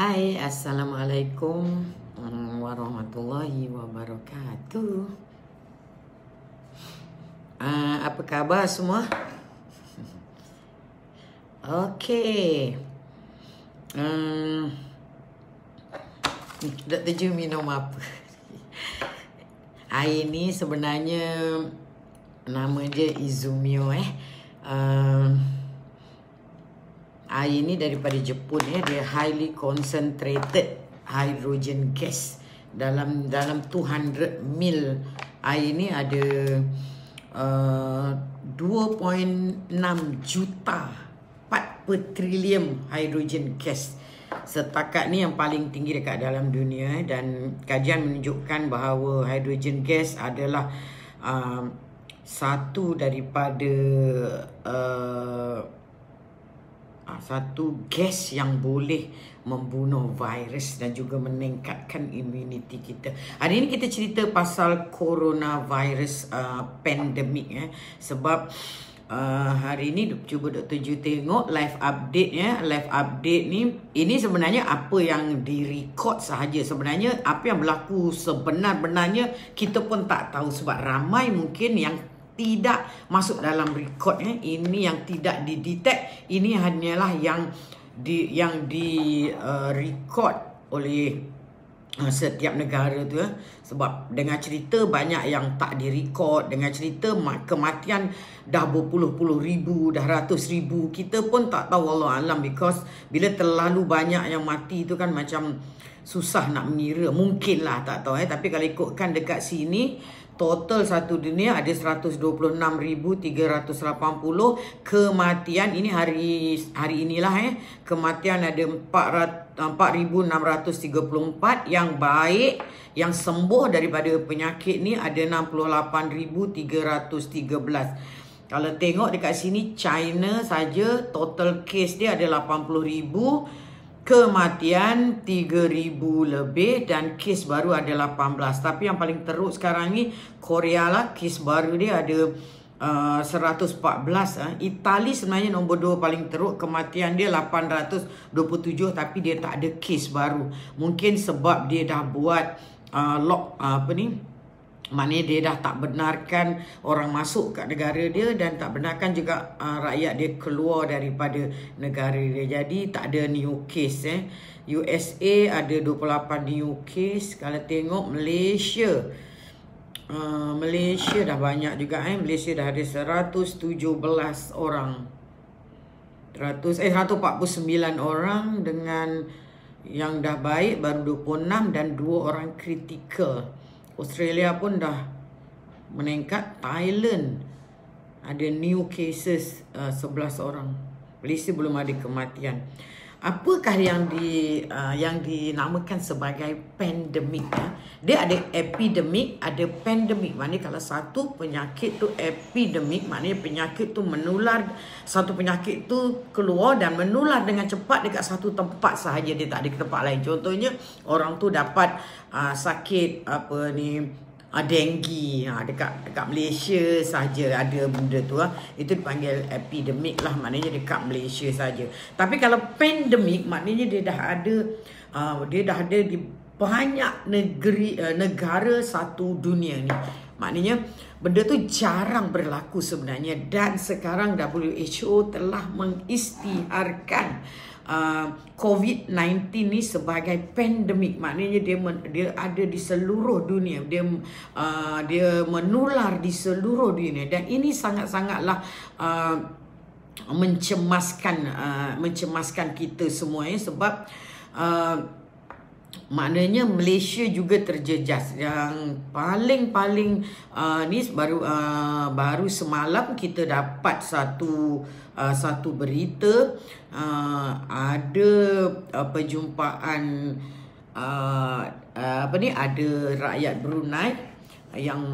Hai, Assalamualaikum warahmatullahi wabarakatuh. Apa khabar semua? Okey. Dr. Ju minum apa? Air ni sebenarnya nama dia Izumio Air ni daripada Jepun dia highly concentrated hydrogen gas. Dalam 200 mil air ni ada 2.6 juta part per trilium hydrogen gas. Setakat ni yang paling tinggi dekat dalam dunia, dan kajian menunjukkan bahawa hydrogen gas adalah satu daripada satu gas yang boleh membunuh virus dan juga meningkatkan imuniti kita. Hari ini kita cerita pasal coronavirus pandemik sebab hari ini cuba Dr. Ju tengok live update Live update ni, ini sebenarnya apa yang direkod sahaja. Sebenarnya apa yang berlaku sebenar-benarnya kita pun tak tahu, sebab ramai mungkin yang tidak masuk dalam rekod ini yang tidak didetect. Ini hanyalah yang di record oleh setiap negara tu sebab dengar cerita banyak yang tak direkod, dengar cerita kematian dah berpuluh-puluh ribu, dah ratus ribu. Kita pun tak tahu, wallahu alam, because bila terlalu banyak yang mati tu kan macam susah nak mengira. Mungkin lah, tak tahu tapi kalau ikutkan dekat sini, total satu dunia ada 126,380 kematian. Ini hari inilah kematian ada 4,634. Yang baik, yang sembuh daripada penyakit ni ada 68,313. Kalau tengok dekat sini, China saja total case dia ada 80,000, kematian 3,000 lebih, dan kes baru ada 18. Tapi yang paling teruk sekarang ni Korea lah, kes baru dia ada 114. Itali sebenarnya nombor 2 paling teruk, kematian dia 827, tapi dia tak ada kes baru. Mungkin sebab dia dah buat maknanya dia dah tak benarkan orang masuk kat negara dia, dan tak benarkan juga rakyat dia keluar daripada negara dia. Jadi tak ada new case. USA ada 28 new case. Kalau tengok Malaysia, Malaysia dah banyak juga. Malaysia dah ada 117 orang. 149 orang, dengan yang dah baik baru 26 dan 2 orang kritikal. Australia pun dah meningkat. Thailand ada new cases 11 orang. Malaysia belum ada kematian. Apakah yang dinamakan sebagai pandemik? Dia ada epidemik, ada pandemik. Maknanya kalau satu penyakit tu epidemik, maknanya penyakit tu menular, satu penyakit tu keluar dan menular dengan cepat dekat satu tempat sahaja, dia tak ada ke tempat lain. Contohnya orang tu dapat sakit denggi dekat Malaysia saja ada benda tu itu dipanggil epidemik lah, maknanya dekat Malaysia saja. Tapi kalau pandemik, maknanya dia dah ada di banyak negara satu dunia ni. Maknanya benda tu jarang berlaku sebenarnya, dan sekarang WHO telah mengisytiharkan COVID-19 ni sebagai pandemik. Maknanya dia ada di seluruh dunia. Dia menular di seluruh dunia, dan ini sangat-sangatlah mencemaskan kita semua sebab maknanya Malaysia juga terjejas. Yang paling ni baru semalam kita dapat satu berita, ada perjumpaan ada rakyat Brunei yang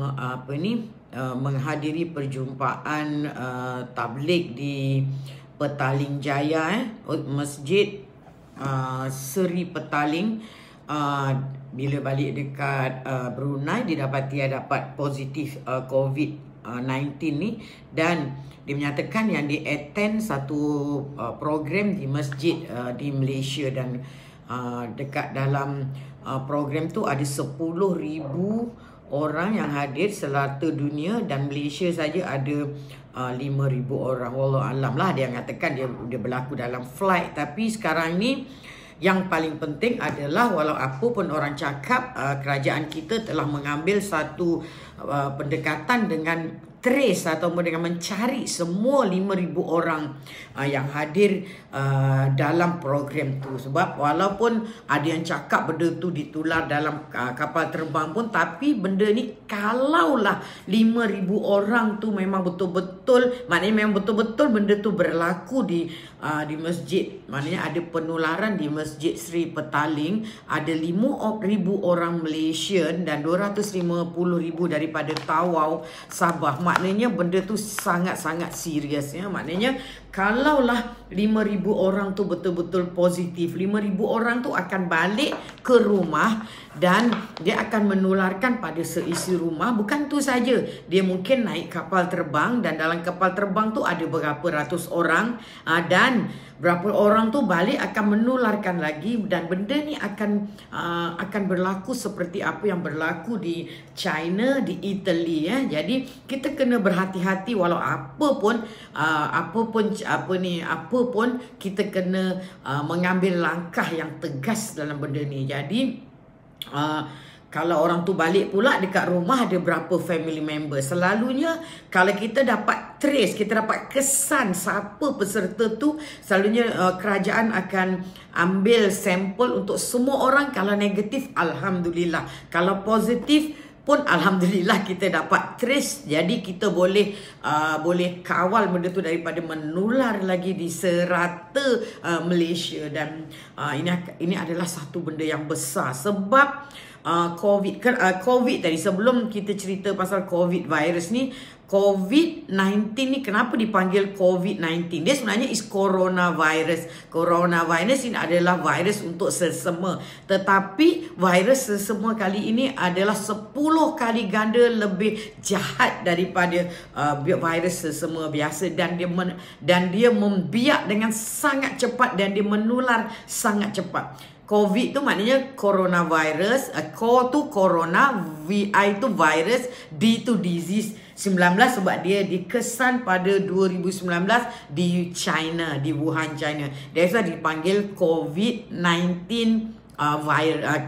menghadiri perjumpaan tabligh di Petaling Jaya, Masjid Seri Petaling. Bila balik dekat Brunei, didapati dapat positif COVID-19 ni, dan dia menyatakan yang dia attend satu program di masjid di Malaysia, dan dekat dalam program tu ada 10,000 orang yang hadir serata dunia, dan Malaysia saja ada 5,000 orang. Wallahualam lah, dia mengatakan dia berlaku dalam flight. Tapi sekarang ni yang paling penting adalah walau apa pun orang cakap, kerajaan kita telah mengambil satu pendekatan dengan trace ataupun dengan mencari semua 5,000 orang yang hadir dalam program tu. Sebab walaupun ada yang cakap benda tu ditular dalam kapal terbang pun, tapi benda ni kalaulah 5,000 orang tu memang betul-betul, maknanya memang betul-betul benda tu berlaku di masjid, maknanya ada penularan di Masjid Seri Petaling, ada 5,000 orang Malaysian dan 250,000 daripada Tawau, Sabah. Maknanya benda tu sangat-sangat serius ya. Maknanya kalaulah 5,000 orang tu betul-betul positif, 5,000 orang tu akan balik ke rumah dan dia akan menularkan pada seisi rumah. Bukan tu saja, dia mungkin naik kapal terbang dan dalam kapal terbang tu ada berapa ratus orang, dan berapa orang tu balik akan menularkan lagi, dan benda ni akan berlaku seperti apa yang berlaku di China, di Italy ya. Jadi kita kena berhati-hati walau apa pun kita kena mengambil langkah yang tegas dalam benda ni. Jadi kalau orang tu balik pula dekat rumah ada berapa family member. Selalunya kalau kita dapat trace, kita dapat kesan siapa peserta tu, selalunya kerajaan akan ambil sampel untuk semua orang. Kalau negatif, alhamdulillah. Kalau positif pun alhamdulillah kita dapat trace. Jadi kita boleh kawal benda tu daripada menular lagi di serata Malaysia. Dan ini adalah satu benda yang besar. Sebab COVID tadi, sebelum kita cerita pasal COVID virus ni, COVID-19 ni kenapa dipanggil COVID-19? Dia sebenarnya is coronavirus. Coronavirus ini adalah virus untuk sesama. Tetapi virus sesama kali ini adalah 10 kali ganda lebih jahat daripada virus sesama biasa. Dan dia membiak dengan sangat cepat dan dia menular sangat cepat. COVID tu maknanya coronavirus, co tu corona, VI tu virus, D tu disease 19 sebab dia dikesan pada 2019 di China, di Wuhan, China. That's why dipanggil COVID-19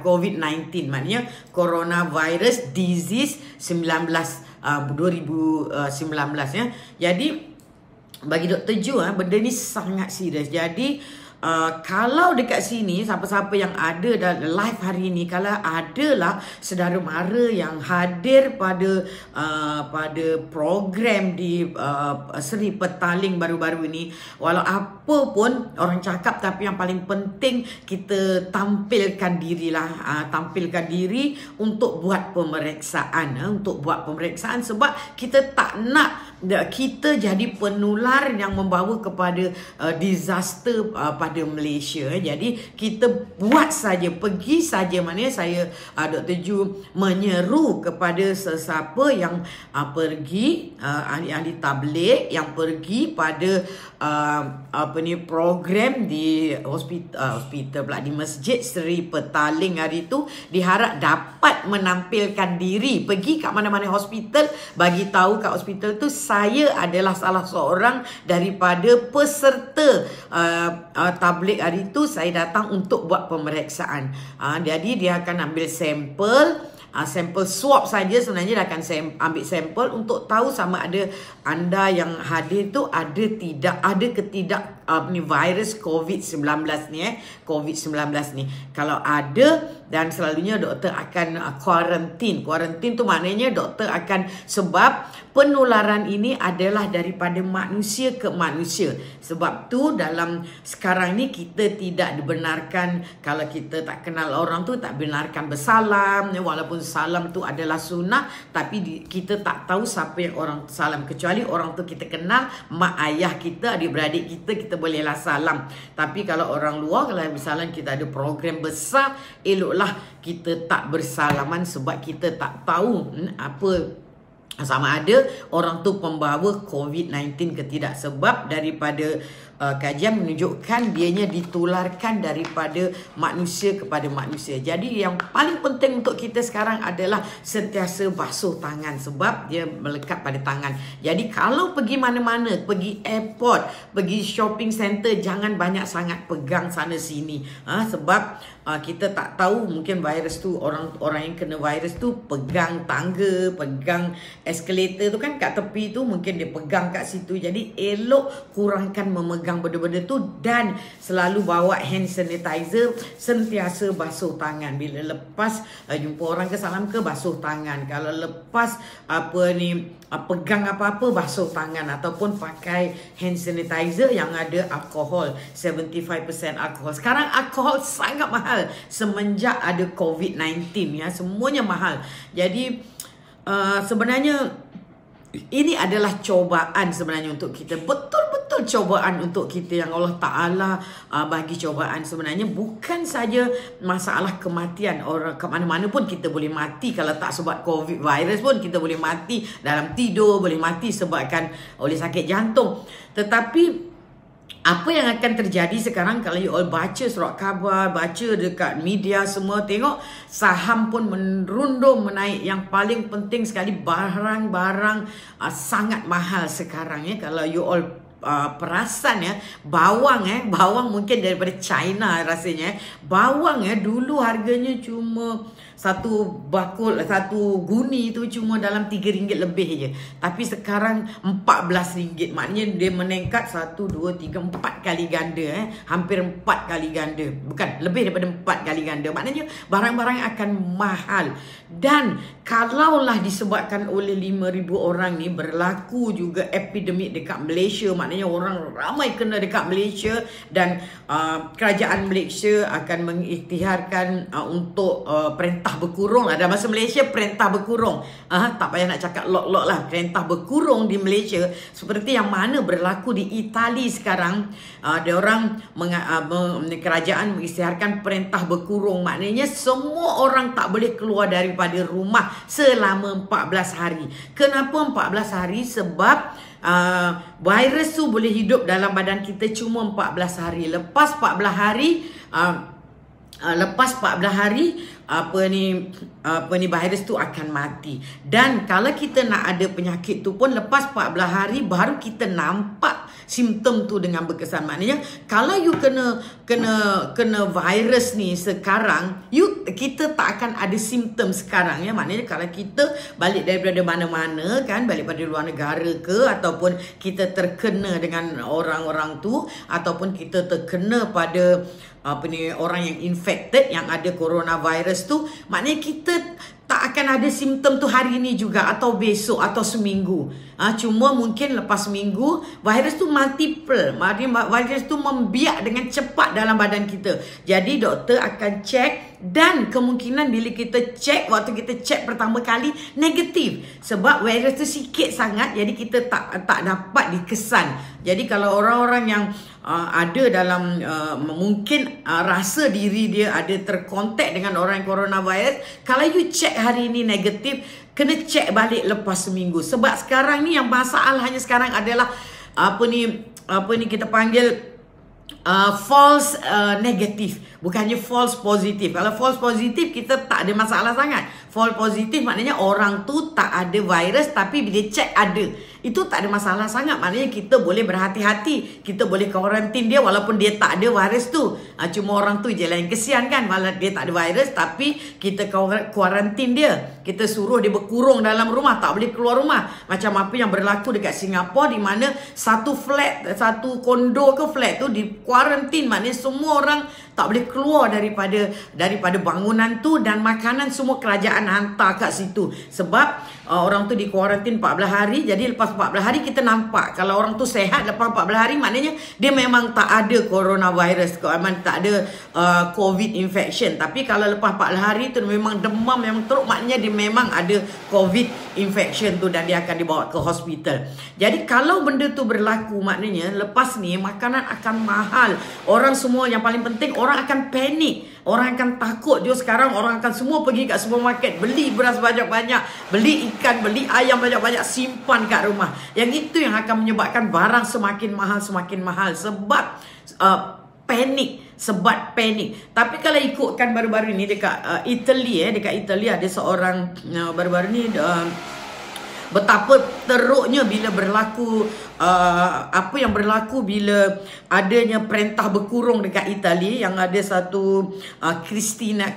COVID-19, maknanya coronavirus disease 2019 ya. Jadi bagi Dr. Ju benda ni sangat serius. Jadi kalau dekat sini siapa-siapa yang ada dalam live hari ini, kalau adalah saudara mara yang hadir pada program di Seri Petaling baru-baru ini, walau apa pun orang cakap, tapi yang paling penting kita tampilkan diri untuk buat pemeriksaan, sebab kita tak nak kita jadi penular yang membawa kepada disaster pada Malaysia. Jadi kita buat saja, pergi saja. Maknanya saya Dr. Ju menyeru kepada sesiapa yang pergi, ahli-ahli tabligh yang pergi pada program di hospital pula, di Masjid Seri Petaling hari itu, diharap dapat menampilkan diri. Pergi kat mana-mana hospital, bagi tahu kat hospital tu saya adalah salah seorang daripada peserta tabligh hari itu, saya datang untuk buat pemeriksaan. Jadi dia akan ambil sampel swab saja, sebenarnya dia akan ambil sampel untuk tahu sama ada anda yang hadir tu ada ke tidak virus COVID-19 ni COVID-19 ni. Kalau ada, dan selalunya doktor akan quarantine. Quarantine tu maknanya doktor akan, sebab penularan ini adalah daripada manusia ke manusia. Sebab tu dalam sekarang ni kita tidak dibenarkan, kalau kita tak kenal orang tu tak benarkan bersalam, walaupun salam tu adalah sunnah, tapi kita tak tahu siapa yang orang salam, kecuali orang tu kita kenal, mak ayah kita, adik-beradik kita bolehlah salam. Tapi kalau orang luar, kalau misalnya kita ada program besar, eloklah kita tak bersalaman, sebab kita tak tahu apa sama ada orang tu pembawa COVID-19 ke tidak. Sebab daripada kajian menunjukkan dianya ditularkan daripada manusia kepada manusia. Jadi yang paling penting untuk kita sekarang adalah sentiasa basuh tangan sebab dia melekat pada tangan. Jadi kalau pergi mana-mana, pergi airport, pergi shopping center, jangan banyak sangat pegang sana sini. Sebab kita tak tahu, mungkin virus tu, orang yang kena virus tu pegang tangga, pegang eskalator tu kan kat tepi tu, mungkin dia pegang kat situ. Jadi elok kurangkan memegang benda-benda tu dan selalu bawa hand sanitizer, sentiasa basuh tangan. Bila lepas jumpa orang ke salam ke, basuh tangan. Kalau lepas pegang apa-apa, basuh tangan ataupun pakai hand sanitizer yang ada alkohol, 75% alkohol. Sekarang alkohol sangat mahal semenjak ada COVID-19 ya, semuanya mahal. Jadi sebenarnya ini adalah cobaan sebenarnya untuk kita. Betul-betul cobaan untuk kita yang Allah Ta'ala bagi cobaan. Sebenarnya bukan saja masalah kematian. Orang ke mana-mana pun kita boleh mati. Kalau tak sebab COVID virus pun kita boleh mati dalam tidur, boleh mati sebabkan oleh sakit jantung. Tetapi apa yang akan terjadi sekarang kalau you all baca surat khabar, baca dekat media semua, tengok saham pun merundum, menaik. Yang paling penting sekali, barang-barang sangat mahal sekarang ya. Kalau you all perasan ya, bawang mungkin daripada China rasanya. Bawang dulu harganya cuma satu guni tu cuma dalam RM3 lebih je. Tapi sekarang RM14. Maknanya dia meningkat 1, 2, 3, 4 kali ganda. Hampir 4 kali ganda. Bukan, lebih daripada 4 kali ganda. Maknanya barang-barang akan mahal. Dan kalaulah disebabkan oleh 5,000 orang ni berlaku juga epidemik dekat Malaysia, maknanya orang ramai kena dekat Malaysia dan kerajaan Malaysia akan mengikhtiarkan untuk perintah berkurung lah. Dalam bahasa Malaysia, perintah berkurung. Tak payah nak cakap lot-lot lah. Perintah berkurung di Malaysia seperti yang mana berlaku di Itali sekarang. Kerajaan mengisytiharkan perintah berkurung. Maknanya semua orang tak boleh keluar daripada rumah selama 14 hari. Kenapa 14 hari? Sebab virus tu boleh hidup dalam badan kita cuma 14 hari. Lepas 14 hari virus tu akan mati. Dan kalau kita nak ada penyakit tu pun lepas 14 hari baru kita nampak simptom tu dengan berkesan. Maknanya kalau you kena virus ni sekarang, kita tak akan ada simptom sekarang ya. Maknanya kalau kita balik daripada mana-mana kan, balik pada luar negara ke, ataupun kita terkena dengan orang-orang tu, ataupun kita terkena pada orang yang infected, yang ada coronavirus tu, maknanya kita tak akan ada simptom tu hari ni juga, atau besok, atau seminggu. Cuma mungkin lepas seminggu virus tu multiple, virus tu membiak dengan cepat dalam badan kita. Jadi doktor akan cek, dan kemungkinan bila kita cek, waktu kita cek pertama kali negatif, sebab virus tu sikit sangat, jadi kita tak dapat dikesan. Jadi kalau orang-orang yang ada dalam mungkin rasa diri dia ada terkontak dengan orang yang coronavirus, kalau you cek hari ini negatif, kena cek balik lepas seminggu. Sebab sekarang ni yang masalahnya sekarang adalah kita panggil false negatif, bukannya false positif. Kalau false positif kita tak ada masalah sangat. False positif maknanya orang tu tak ada virus tapi bila cek ada. Itu tak ada masalah sangat. Maknanya kita boleh berhati-hati, kita boleh kuarantin dia walaupun dia tak ada virus tu. Cuma orang tu je lah yang kesian kan, walaupun dia tak ada virus tapi kita kuarantin dia. Kita suruh dia berkurung dalam rumah, tak boleh keluar rumah. Macam apa yang berlaku dekat Singapura, di mana satu kondo ke flat tu di kuarantin. Maknanya semua orang tak boleh keluar daripada bangunan tu, dan makanan semua kerajaan hantar kat situ. Sebab orang tu di kuarantin 14 hari. Jadi lepas 14 hari kita nampak kalau orang tu sehat lepas 14 hari, maknanya dia memang tak ada coronavirus, memang tak ada COVID infection. Tapi kalau lepas 14 hari tu memang demam, memang teruk, maknanya dia memang ada COVID infection tu dan dia akan dibawa ke hospital. Jadi kalau benda tu berlaku, maknanya lepas ni makanan akan mahal. Orang semua, yang paling penting, orang akan panik. Orang akan takut. Jom sekarang orang akan semua pergi kat supermarket, beli beras banyak-banyak, beli ikan, beli ayam banyak-banyak, simpan kat rumah. Yang itu yang akan menyebabkan barang semakin mahal. Sebab panik. Tapi kalau ikutkan baru-baru ni dekat Italy, dekat Italy ada seorang baru-baru ni betapa teruknya bila berlaku apa yang berlaku bila adanya perintah berkurung dekat Itali, yang ada satu Christina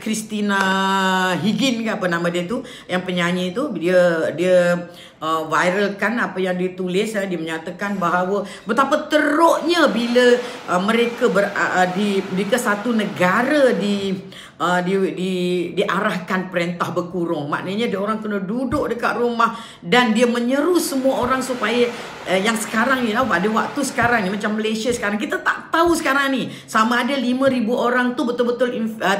Higgins ke apa nama dia tu, yang penyanyi tu, dia viralkan apa yang dia tulis. Dia menyatakan bahawa betapa teruknya bila mereka di ke satu negara diarahkan perintah berkurung. Maknanya dia orang kena duduk dekat rumah dan dia menyeru semua orang supaya yang sekarang ni, pada waktu sekarang ni, macam Malaysia sekarang, kita tak tahu sekarang ni sama ada 5,000 orang tu betul-betul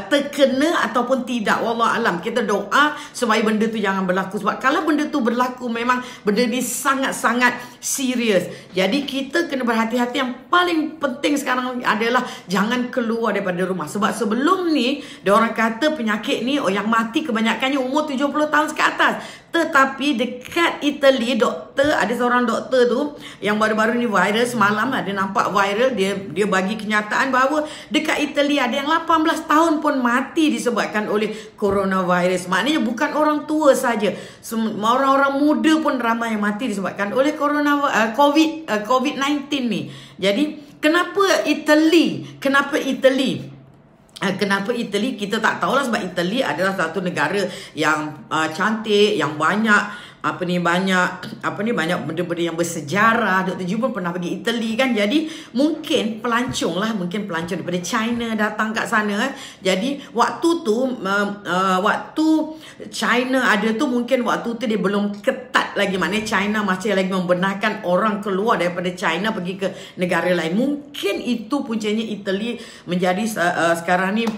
terkena ataupun tidak. Wallahualam. Kita doa supaya benda tu jangan berlaku, sebab kalau benda tu berlaku memang benda ni sangat-sangat serius. Jadi kita kena berhati-hati. Yang paling penting sekarang adalah jangan keluar daripada rumah. Sebab sebelum ni dia orang kata penyakit ni yang mati kebanyakannya umur 70 tahun ke atas. Tetapi dekat Italy, ada seorang doktor tu yang baru-baru ni viral, semalam ada nampak viral, dia bagi kenyataan bahawa dekat Italy ada yang 18 tahun pun mati disebabkan oleh coronavirus. Maknanya bukan orang tua saja, orang-orang muda pun ramai yang mati disebabkan oleh COVID-19 ni. Jadi kenapa Italy? Kenapa Italy? Kita tak tahulah, sebab Italy adalah satu negara yang cantik, yang banyak banyak benda-benda yang bersejarah. Dr. Ju pun pernah pergi Italy kan. Jadi mungkin pelancong daripada China datang kat sana. Jadi waktu China ada tu, mungkin waktu tu dia belum ketat lagi. Maknanya China masih lagi membenarkan orang keluar daripada China pergi ke negara lain. Mungkin itu puncanya Italy menjadi sekarang ni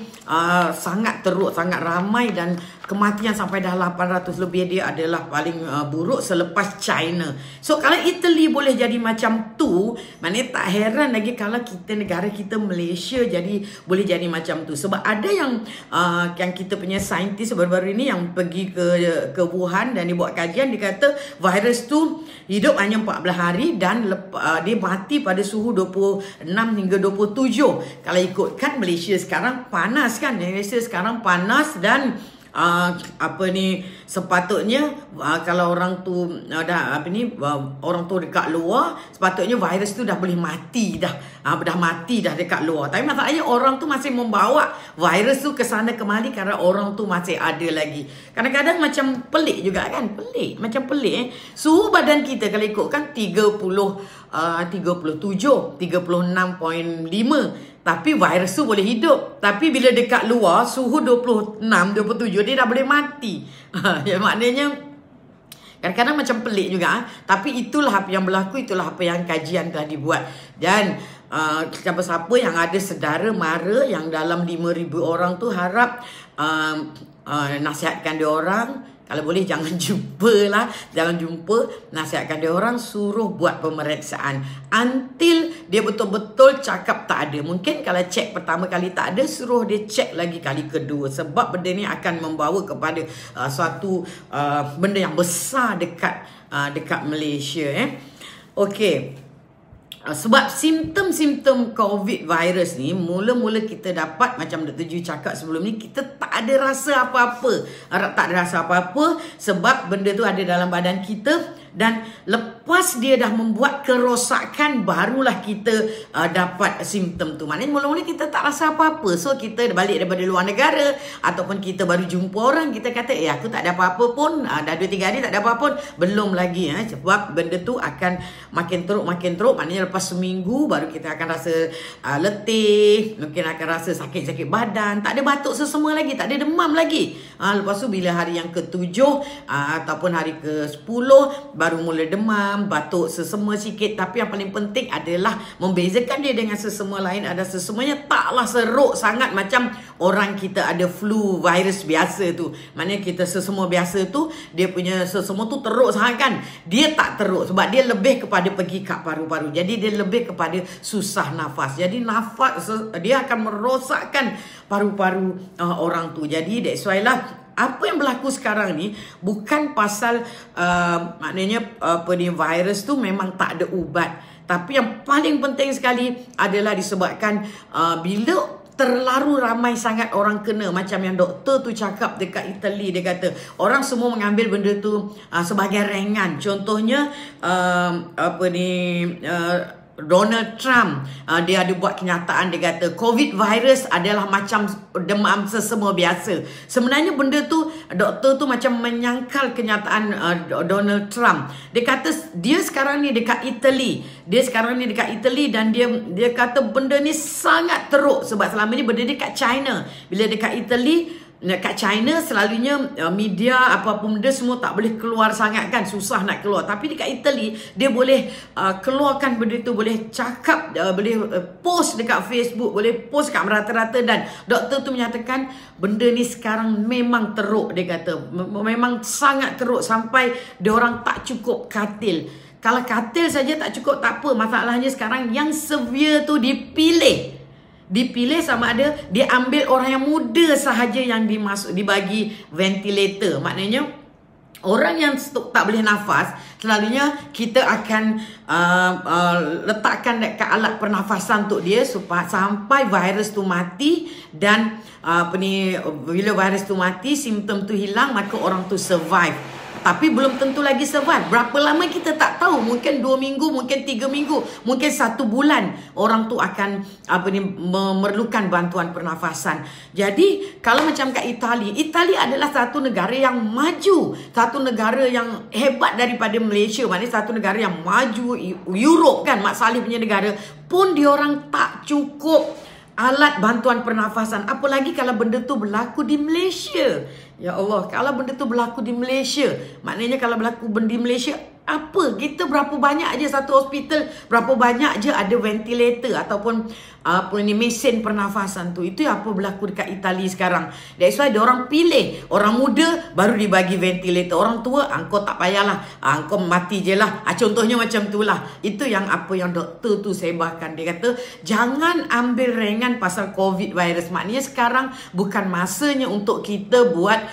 sangat teruk, sangat ramai, dan kematian sampai dah 800 lebih. Dia adalah paling buruk selepas China. So kalau Italy boleh jadi macam tu, maknanya tak heran lagi kalau negara kita Malaysia boleh jadi macam tu. Sebab ada yang kita punya saintis baru-baru ini yang pergi ke Wuhan dan dia buat kajian. Dia kata virus tu hidup hanya 14 hari dan dia mati pada suhu 26 hingga 27. Kalau ikutkan Malaysia sekarang panas kan. Malaysia sekarang panas dan sepatutnya kalau orang tu orang tu dekat luar, sepatutnya virus tu dah boleh mati dah. Dah mati dah dekat luar. Tapi masalahnya orang tu masih membawa virus tu ke sana kemari kerana orang tu masih ada lagi. Kadang-kadang macam pelik juga kan. Macam pelik. Suhu badan kita kalau ikutkan 36.5, tapi virus tu boleh hidup. Tapi bila dekat luar suhu 26, 27, dia dah boleh mati. Ya, maknanya kadang-kadang macam pelik juga. Tapi itulah apa yang berlaku, itulah apa yang kajian telah dibuat. Dan siapa-siapa yang ada sedara mara yang dalam 5,000 orang tu, harap nasihatkan dia orang. Kalau boleh jangan jumpa, nasihatkan dia orang, suruh buat pemeriksaan until dia betul-betul cakap tak ada. Mungkin kalau cek pertama kali tak ada, suruh dia cek lagi kali kedua. Sebab benda ni akan membawa kepada suatu benda yang besar dekat Malaysia. Okey. Sebab simptom-simptom COVID virus ni, mula-mula kita dapat, macam Dr. Ju cakap sebelum ni, kita tak ada rasa apa-apa. Tak ada rasa apa-apa sebab benda tu ada dalam badan kita. Dan lepas dia dah membuat kerosakan, barulah kita dapat simptom tu. Maknanya mula-mula kita tak rasa apa-apa. So kita balik daripada luar negara, ataupun kita baru jumpa orang, kita kata aku tak ada apa-apa pun, dah 2-3 hari tak ada apa-apa pun. Belum lagi. Sebab benda tu akan makin teruk. Maknanya lepas seminggu baru kita akan rasa letih, mungkin akan rasa sakit-sakit badan, tak ada batuk sesama lagi, tak ada demam lagi. Lepas tu bila hari yang ke-7 ataupun hari ke-10, baru mula demam, batuk sesama sikit. Tapi yang paling penting adalah membezakan dia dengan sesama lain. Ada sesemanya taklah seruk sangat macam orang kita ada flu virus biasa tu. Maknanya kita sesama biasa tu, dia punya sesama tu teruk sangat kan. Dia tak teruk sebab dia lebih kepada pergi kat paru-paru. Jadi dia lebih kepada susah nafas. Jadi nafas dia akan merosakkan paru-paru orang tu. Jadi that's why lah apa yang berlaku sekarang ni bukan pasal maknanya virus tu memang tak ada ubat. Tapi yang paling penting sekali adalah disebabkan bila terlalu ramai sangat orang kena. Macam yang doktor tu cakap dekat Italy, dia kata orang semua mengambil benda tu sebagai ringan. Contohnya Donald Trump, dia ada buat kenyataan. Dia kata COVID virus adalah macam demam sesama biasa. Sebenarnya benda tu, doktor tu macam menyangkal kenyataan Donald Trump. Dia kata dia sekarang ni dekat Italy. Dan dia kata benda ni sangat teruk. Sebab selama ni benda ni kat China. Bila dekat Italy, kat China selalunya media apa-apa benda semua tak boleh keluar sangat kan, susah nak keluar. Tapi dekat Italy dia boleh keluarkan benda tu, boleh cakap, boleh post dekat Facebook, boleh post kat merata-rata. Dan doktor tu menyatakan benda ni sekarang memang teruk. Dia kata memang sangat teruk sampai diorang tak cukup katil. Kalau katil saja tak cukup tak apa, masalahnya sekarang yang severe tu dipilih sama ada dia ambil orang yang muda sahaja yang dibagi ventilator. Maknanya orang yang tak boleh nafas, selalunya kita akan letakkan dekat alat pernafasan untuk dia sampai virus tu mati. Dan bila virus tu mati, simptom tu hilang, maka orang tu survive. Tapi belum tentu lagi survive. Berapa lama kita tak tahu. Mungkin 2 minggu, mungkin 3 minggu, mungkin 1 bulan orang tu akan memerlukan bantuan pernafasan. Jadi kalau macam kat Itali adalah satu negara yang maju, satu negara yang hebat daripada Malaysia. Maknanya satu negara yang maju. Europe kan, Mak Saleh punya negara pun diorang tak cukup alat bantuan pernafasan. Apalagi kalau benda tu berlaku di Malaysia. Ya Allah, kalau benda tu berlaku di Malaysia, maknanya kalau berlaku benda di Malaysia, apa? Kita berapa banyak je satu hospital, berapa banyak je ada ventilator ataupun mesin pernafasan tu. Itu apa berlaku dekat Itali sekarang. That's why diorang pilih orang muda baru dibagi ventilator. Orang tua, kau tak payahlah, kau mati je lah. Contohnya macam tu lah. Itu yang apa yang doktor tu sebarkan. Dia kata jangan ambil ringan pasal COVID virus. Maknanya sekarang bukan masanya untuk kita buat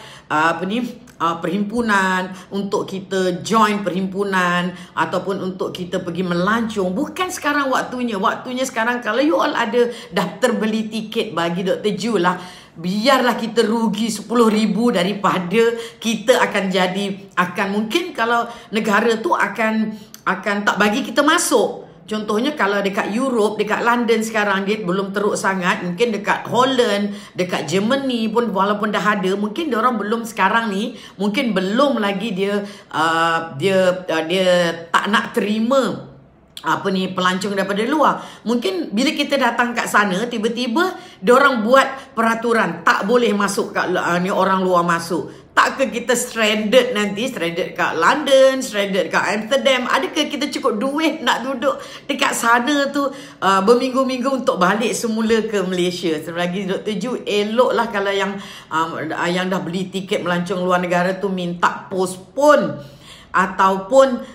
perhimpunan, untuk kita join perhimpunan ataupun untuk kita pergi melancong. Bukan sekarang waktunya. Waktunya sekarang kalau you all ada daftar beli tiket bagi Dr. Ju lah, biarlah kita rugi 10,000 daripada kita akan mungkin kalau negara tu akan tak bagi kita masuk. Contohnya kalau dekat Europe, dekat London sekarang dia belum teruk sangat. Mungkin dekat Holland, dekat Germany pun walaupun dah ada, mungkin diorang belum sekarang ni, mungkin belum lagi dia tak nak terima pelancong daripada luar. Mungkin bila kita datang kat sana, tiba-tiba diorang buat peraturan tak boleh masuk kat orang luar masuk. Takkah kita stranded nanti, stranded kat London, stranded kat Amsterdam? Adakah kita cukup duit nak duduk dekat sana tu berminggu-minggu untuk balik semula ke Malaysia? Selagi Dr. Ju, eloklah kalau yang dah beli tiket melancong luar negara tu minta postpone ataupun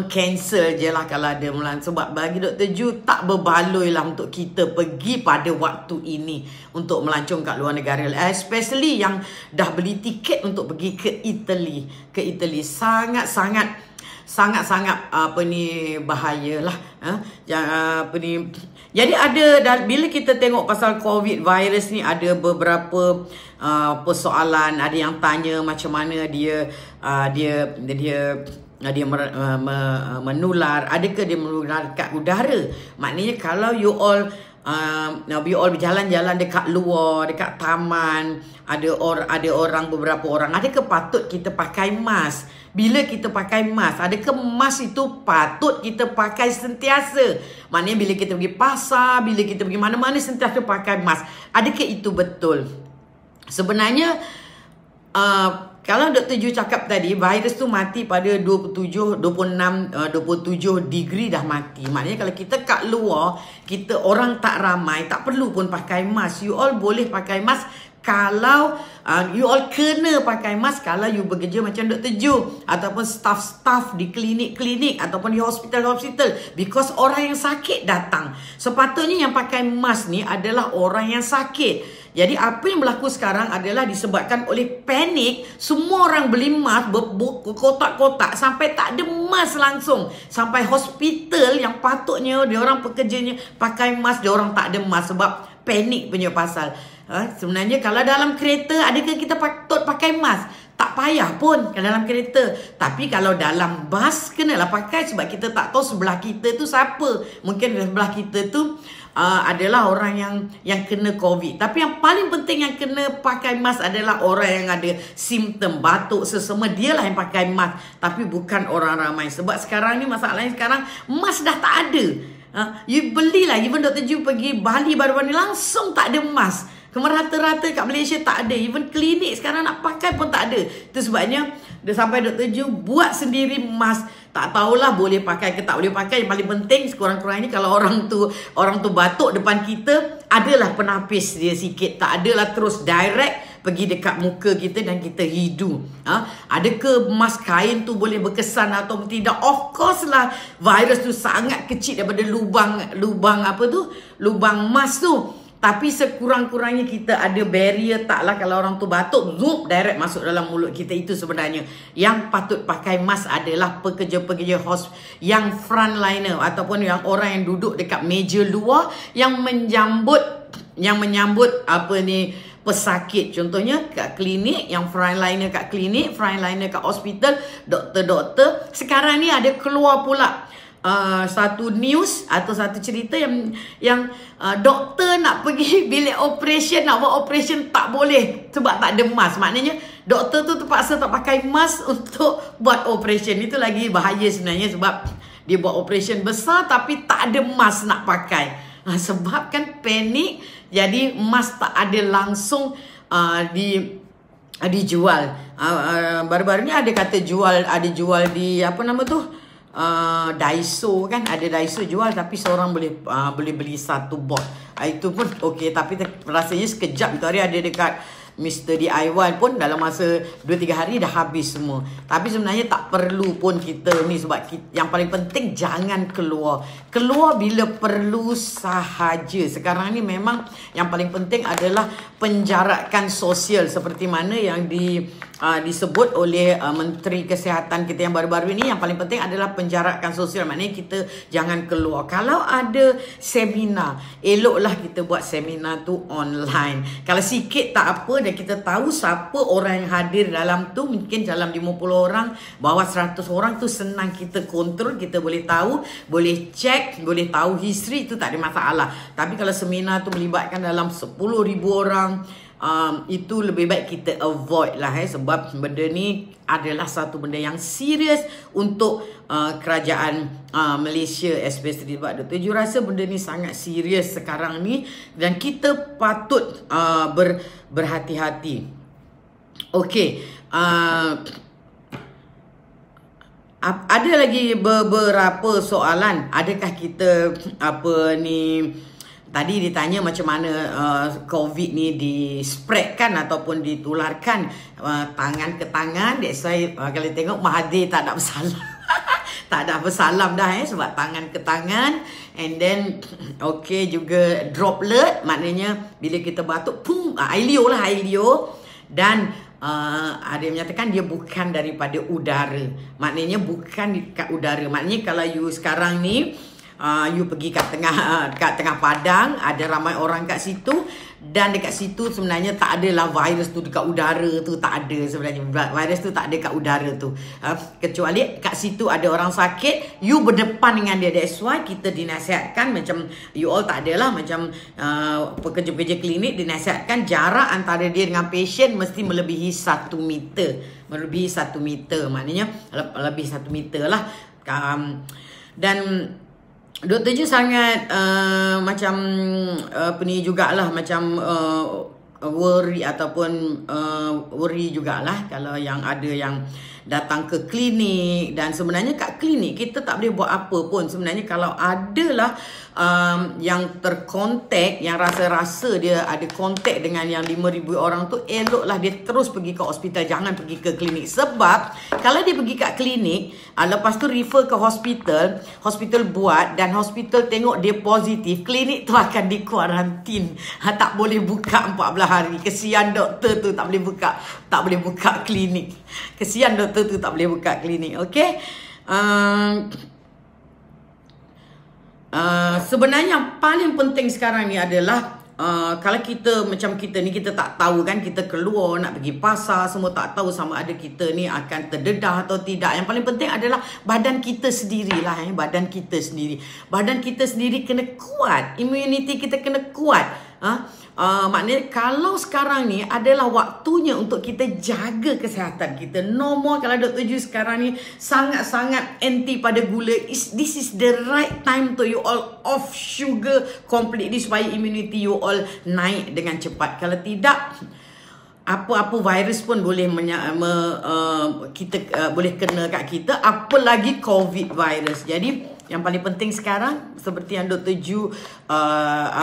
cancel je lah kalau ada melancong. Sebab bagi Dr. Ju tak berbaloi lah untuk kita pergi pada waktu ini untuk melancong kat luar negara, especially yang dah beli tiket untuk pergi ke Italy. Sangat-sangat bahayalah. Jadi bila kita tengok pasal COVID virus ni, ada beberapa persoalan. Ada yang tanya macam mana dia menular. Adakah dia menular kat udara? Maknanya kalau you all berjalan-jalan dekat luar, dekat taman, ada orang, beberapa orang, adakah patut kita pakai mask? Bila kita pakai mask, adakah mask itu patut kita pakai sentiasa? Maknanya bila kita pergi pasar, bila kita pergi mana-mana sentiasa pakai mask. Adakah itu betul? Sebenarnya kalau Dr. Ju cakap tadi, virus tu mati pada 27, 26, 27 degree dah mati. Maknanya kalau kita kat luar, kita orang tak ramai, tak perlu pun pakai mask. You all boleh pakai mask kalau you all kena pakai mask kalau you bekerja macam Dr. Ju ataupun staff-staff di klinik-klinik ataupun di hospital-hospital, because orang yang sakit datang. Sepatutnya yang pakai mask ni adalah orang yang sakit. Jadi apa yang berlaku sekarang adalah disebabkan oleh panik. Semua orang beli mask berkotak-kotak sampai tak ada mask langsung. Sampai hospital yang patutnya dia orang pekerjanya pakai mask, dia orang tak ada mask sebab panik punya pasal. Sebenarnya kalau dalam kereta, adakah kita patut pakai mask? Tak payah pun kalau dalam kereta. Tapi kalau dalam bas, kenalah pakai sebab kita tak tahu sebelah kita tu siapa. Mungkin sebelah kita tu adalah orang yang kena COVID. Tapi yang paling penting yang kena pakai mask adalah orang yang ada simptom batuk, sesama, dialah yang pakai mask. Tapi bukan orang ramai. Sebab sekarang ni masalahnya sekarang mask dah tak ada. You belilah, even Dr. Ju pergi Bali baru-baru ni langsung tak ada mask. Rata-rata kat Malaysia tak ada. Even klinik sekarang nak pakai pun tak ada. Itu sebabnya dia sampai Dr. Ju buat sendiri mask. Tak tahulah boleh pakai ke tak boleh pakai. Yang paling penting sekurang-kurangnya kalau orang tu batuk depan kita, adalah penapis dia sikit. Tak adalah terus direct pergi dekat muka kita dan kita hidu. Adakah mask kain tu boleh berkesan atau tidak? Of course lah, virus tu sangat kecil daripada lubang apa tu? Lubang mask tu. Tapi sekurang-kurangnya kita ada barrier. Taklah kalau orang tu batuk, zoom, direct masuk dalam mulut kita. Itu sebenarnya yang patut pakai mask adalah pekerja-pekerja yang frontliner ataupun yang orang yang duduk dekat meja luar yang menyambut apa ni, pesakit. Contohnya kat klinik, yang frontliner kat klinik, frontliner kat hospital, doktor-doktor. Sekarang ni ada keluar pula satu news atau satu cerita yang doktor nak pergi bilik operation, nak buat operation tak boleh sebab tak ada mask. Maknanya doktor tu terpaksa tak pakai mask untuk buat operation. Itu lagi bahaya sebenarnya sebab dia buat operation besar tapi tak ada mask nak pakai. Sebab kan panik, jadi mask tak ada langsung dijual. Baru-baru ni ada kata jual di apa nama tu, Daiso kan, ada Daiso jual tapi seorang boleh beli satu box. Itu pun okey, tapi rasanya sekejap. Itu hari ada dekat Mr. DIY pun dalam masa 2-3 hari dah habis semua. Tapi sebenarnya tak perlu pun kita ni, sebab yang paling penting jangan keluar. Keluar bila perlu sahaja. Sekarang ni memang yang paling penting adalah penjarakan sosial seperti mana yang disebut oleh Menteri Kesihatan kita yang baru-baru ini. Yang paling penting adalah penjarakan sosial. Maknanya kita jangan keluar. Kalau ada seminar, eloklah kita buat seminar tu online. Kalau sikit tak apa, dan kita tahu siapa orang yang hadir dalam tu, mungkin dalam 50 orang, bawah 100 orang tu senang kita kontrol. Kita boleh tahu, boleh check, boleh tahu history, itu tak ada masalah. Tapi kalau seminar tu melibatkan dalam 10,000 orang, itu lebih baik kita avoid lah, sebab benda ni adalah satu benda yang serius untuk kerajaan Malaysia especially. Sebab Dr. Ju rasa benda ni sangat serius sekarang ni dan kita patut berhati-hati. Okey, ada lagi beberapa soalan. Adakah kita tadi ditanya macam mana COVID ni di-spreadkan ataupun ditularkan tangan ke tangan. That's why kalau tengok Mahathir tak ada bersalam. Tak ada bersalam dah sebab tangan ke tangan. And then okay juga droplet, maknanya bila kita batuk, pum, ailio. Dan ada yang menyatakan dia bukan daripada udara. Maknanya bukan dekat udara. Maknanya kalau you sekarang ni you pergi kat tengah padang, ada ramai orang kat situ, dan dekat situ sebenarnya tak adalah virus tu dekat udara tu, tak ada sebenarnya. Virus tu tak ada kat udara tu, kecuali kat situ ada orang sakit, you berdepan dengan dia. That's why kita dinasihatkan, macam you all tak adalah, macam pekerja-pekerja klinik dinasihatkan jarak antara dia dengan pasien mesti melebihi 1 meter. Melebihi 1 meter, maknanya lebih 1 meter lah. Dan Dr. Ju sangat macam apa ni jugalah, macam worry ataupun worry jugalah kalau yang ada yang datang ke klinik. Dan sebenarnya kat klinik kita tak boleh buat apa pun. Sebenarnya kalau adalah yang terkontak, yang rasa-rasa dia ada kontak dengan yang 5,000 orang tu, eloklah dia terus pergi ke hospital, jangan pergi ke klinik. Sebab kalau dia pergi kat klinik, lepas tu refer ke hospital, hospital buat dan hospital tengok dia positif, klinik tu akan dikuarantin. Tak boleh buka 14 hari. Kesian doktor tu tak boleh buka klinik. Kesian doktor tu tak boleh buka klinik. Okey. Sebenarnya yang paling penting sekarang ni adalah kalau kita macam kita ni, kita tak tahu kan, kita keluar nak pergi pasar, semua tak tahu sama ada kita ni akan terdedah atau tidak. Yang paling penting adalah badan kita sendirilah. Badan kita sendiri kena kuat. Immunity kita kena kuat. Maknanya kalau sekarang ni adalah waktunya untuk kita jaga kesihatan kita. No more, kalau Dr. Ju sekarang ni sangat-sangat anti pada gula. This is the right time to you all off sugar completely supaya immunity you all naik dengan cepat. Kalau tidak, apa-apa virus pun boleh boleh kena kat kita, apalagi COVID virus. Jadi yang paling penting sekarang, seperti yang Dr. Ju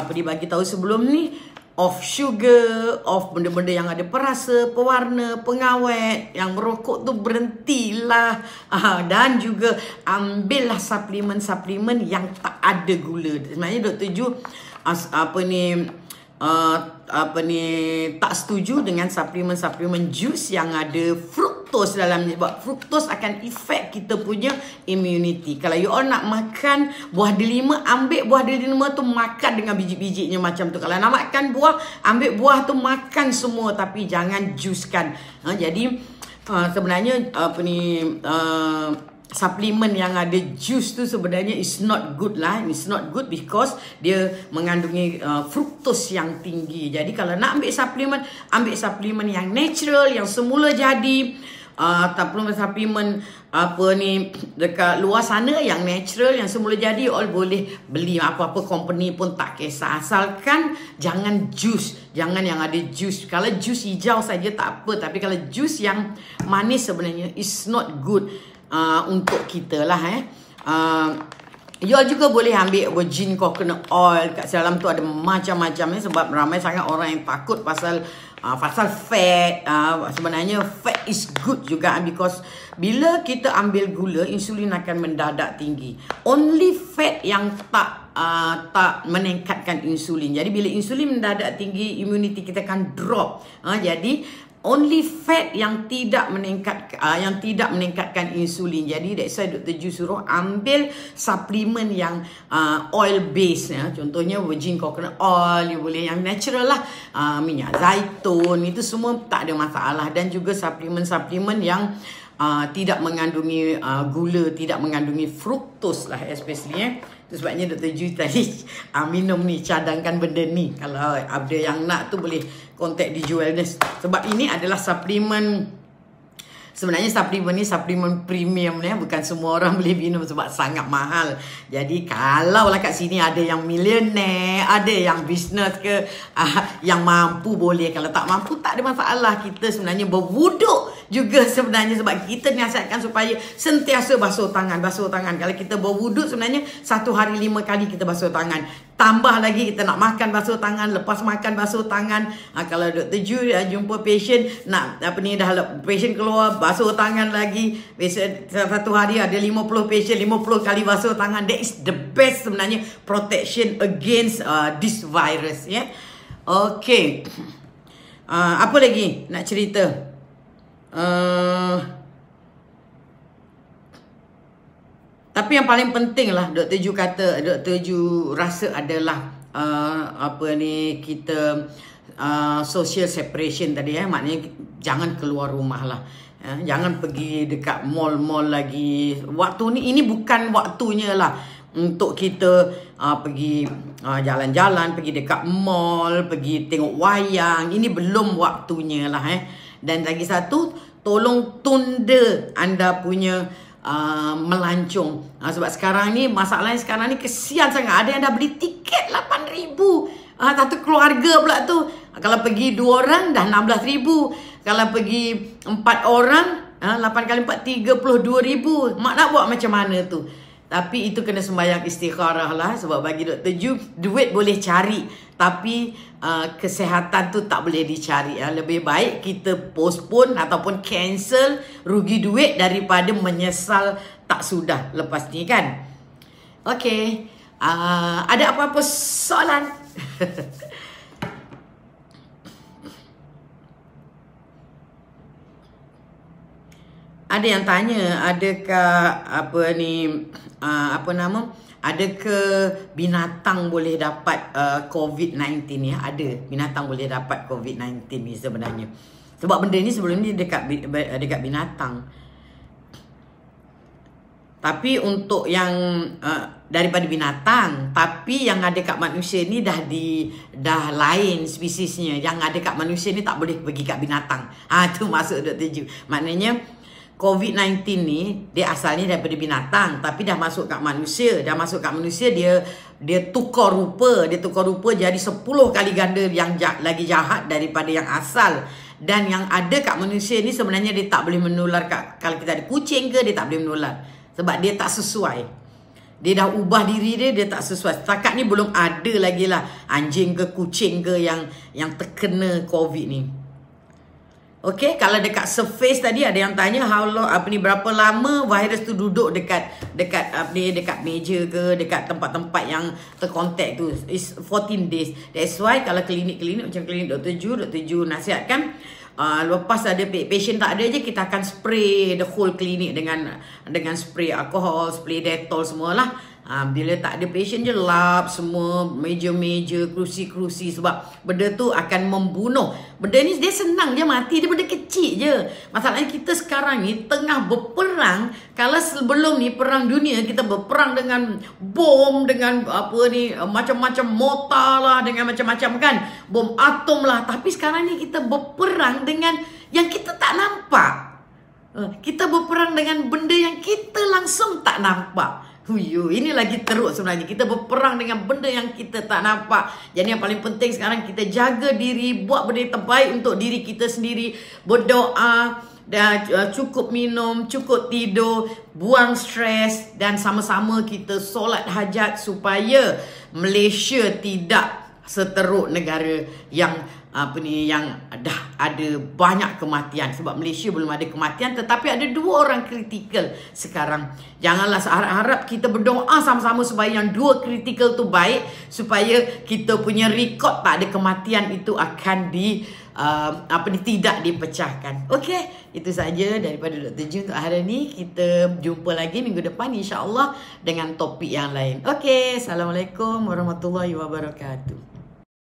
dibagi tahu sebelum ni, off sugar, off benda-benda yang ada perasa, pewarna, pengawet. Yang merokok tu berhentilah. Dan juga ambillah suplemen-suplemen yang tak ada gula. Sebenarnya Dr. Ju tak setuju dengan suplemen jus yang ada fruktos dalamnya, sebab fruktos akan efek kita punya immunity. Kalau you all nak makan buah delima, ambil buah delima tu makan dengan biji-bijinya macam tu. Kalau nak makan buah, ambil buah tu makan semua, tapi jangan juskan. Jadi sebenarnya suplemen yang ada jus tu sebenarnya is not good lah. It's not good because dia mengandungi fruktos yang tinggi. Jadi kalau nak ambil suplemen yang natural, yang semula jadi. Suplemen dekat luar sana yang natural, yang semula jadi, all boleh beli. Apa-apa company pun tak kisah, asalkan jangan jus, jangan yang ada jus. Kalau jus hijau saja tak apa, tapi kalau jus yang manis sebenarnya is not good untuk kita lah. You all juga boleh ambil virgin coconut oil. Kat dalam tu ada macam-macam sebab ramai sangat orang yang takut pasal fat. Sebenarnya fat is good juga, because bila kita ambil gula, insulin akan mendadak tinggi. Only fat yang tak meningkatkan insulin. Jadi bila insulin mendadak tinggi, immunity kita akan drop. Jadi only fat yang tidak meningkatkan insulin. Jadi that's why Dr. Ju suruh ambil suplemen yang oil base. Contohnya virgin coconut oil, you boleh yang natural lah, minyak zaitun, itu semua tak ada masalah. Dan juga suplemen yang tidak mengandungi gula, tidak mengandungi fruktos lah especially. Itu sebabnya Dr. Ju tadi minum ni, cadangkan benda ni. Kalau ada yang nak tu boleh kontak di Wellness. Sebab ini adalah suplemen. Sebenarnya suplemen ni suplemen premium ni, bukan semua orang boleh minum sebab sangat mahal. Jadi kalau lah kat sini ada yang millionaire, ada yang business ke, yang mampu boleh. Kalau tak mampu tak ada masalah. Kita sebenarnya berwuduk juga sebenarnya, sebab kita nasihatkan supaya sentiasa basuh tangan. Kalau kita berwuduk sebenarnya 1 hari 5 kali kita basuh tangan. Tambah lagi kita nak makan basuh tangan, lepas makan basuh tangan. Kalau Dr. Ju jumpa patient, dah patient keluar, basuh tangan lagi. Biasa 1 hari ada 50 patient, 50 kali basuh tangan. That is the best sebenarnya protection against this virus. Okay. Apa lagi nak cerita? Tapi yang paling penting lah Dr. Ju rasa adalah kita social separation tadi. Maknanya jangan keluar rumah lah. Jangan pergi dekat mall-mall lagi. Waktu ni, ini bukan waktunya lah untuk kita pergi jalan-jalan, pergi dekat mall, pergi tengok wayang. Ini belum waktunya lah. Dan lagi satu, tolong tunda anda punya melancong. Sebab sekarang ni, masalahnya sekarang ni kesian sangat. Ada yang dah beli tiket 8,000. Satu keluarga pula tu. Kalau pergi 2 orang dah 16,000. Kalau pergi 4 orang, 8 kali 4, 32,000. Mak nak buat macam mana tu? Tapi itu kena sembahyang istikharah lah. Sebab bagi Dr. Ju, duit boleh cari. Tapi kesihatan tu tak boleh dicari. Lebih baik kita postpone ataupun cancel rugi duit daripada menyesal tak sudah lepas ni kan. Okay. Ada apa-apa soalan? Ada yang tanya, adakah adakah binatang boleh dapat COVID-19 ya? Ada, binatang boleh dapat COVID-19 ni sebenarnya. Sebab benda ni sebelum ni dekat binatang. Tapi untuk yang daripada binatang, tapi yang ada kat manusia ni dah lain spesiesnya. Yang ada kat manusia ni tak boleh pergi kat binatang. Tu maksud Dr. Ju. Maknanya COVID-19 ni dia asalnya daripada binatang, tapi dah masuk kat manusia. Dah masuk kat manusia, dia tukar rupa. Dia tukar rupa jadi 10 kali ganda yang lagi jahat daripada yang asal. Dan yang ada kat manusia ni sebenarnya dia tak boleh menular kalau kita ada kucing ke, dia tak boleh menular. Sebab dia tak sesuai. Dia dah ubah diri dia tak sesuai. Setakat ni belum ada lagi lah anjing ke kucing ke yang terkena COVID ni. Okay, kalau dekat surface tadi ada yang tanya berapa lama virus tu duduk dekat meja ke, dekat tempat-tempat yang terkontak tu. Is 14 days. That's why kalau klinik-klinik macam klinik Dr. Ju nasihatkan, lepas ada patient tak ada je, kita akan spray the whole klinik dengan spray alkohol, spray Dettol semualah. Bila tak ada patient je, lap semua meja-meja, kerusi-kerusi. Sebab benda tu akan membunuh. Benda ni dia senang je mati, dia benda kecil je. Masalahnya kita sekarang ni tengah berperang. Kalau sebelum ni perang dunia, kita berperang dengan bom, dengan macam-macam mortar lah, dengan macam-macam kan, bom atom lah. Tapi sekarang ni kita berperang dengan yang kita tak nampak. Kita berperang dengan benda yang kita langsung tak nampak. Ini lagi teruk sebenarnya. Kita berperang dengan benda yang kita tak nampak. Jadi yang paling penting sekarang kita jaga diri, buat benda yang terbaik untuk diri kita sendiri, berdoa, dan cukup minum, cukup tidur, buang stres, dan sama-sama kita solat hajat supaya Malaysia tidak seteruk negara yang yang dah ada banyak kematian. Sebab Malaysia belum ada kematian, tetapi ada 2 orang kritikal sekarang. Janganlah harap kita berdoa sama-sama supaya yang 2 kritikal tu baik, supaya kita punya rekod tak ada kematian itu akan tidak dipecahkan. Okey, itu saja daripada Dr. Ju untuk hari ini. Kita jumpa lagi minggu depan insya-Allah dengan topik yang lain. Okey, Assalamualaikum warahmatullahi wabarakatuh.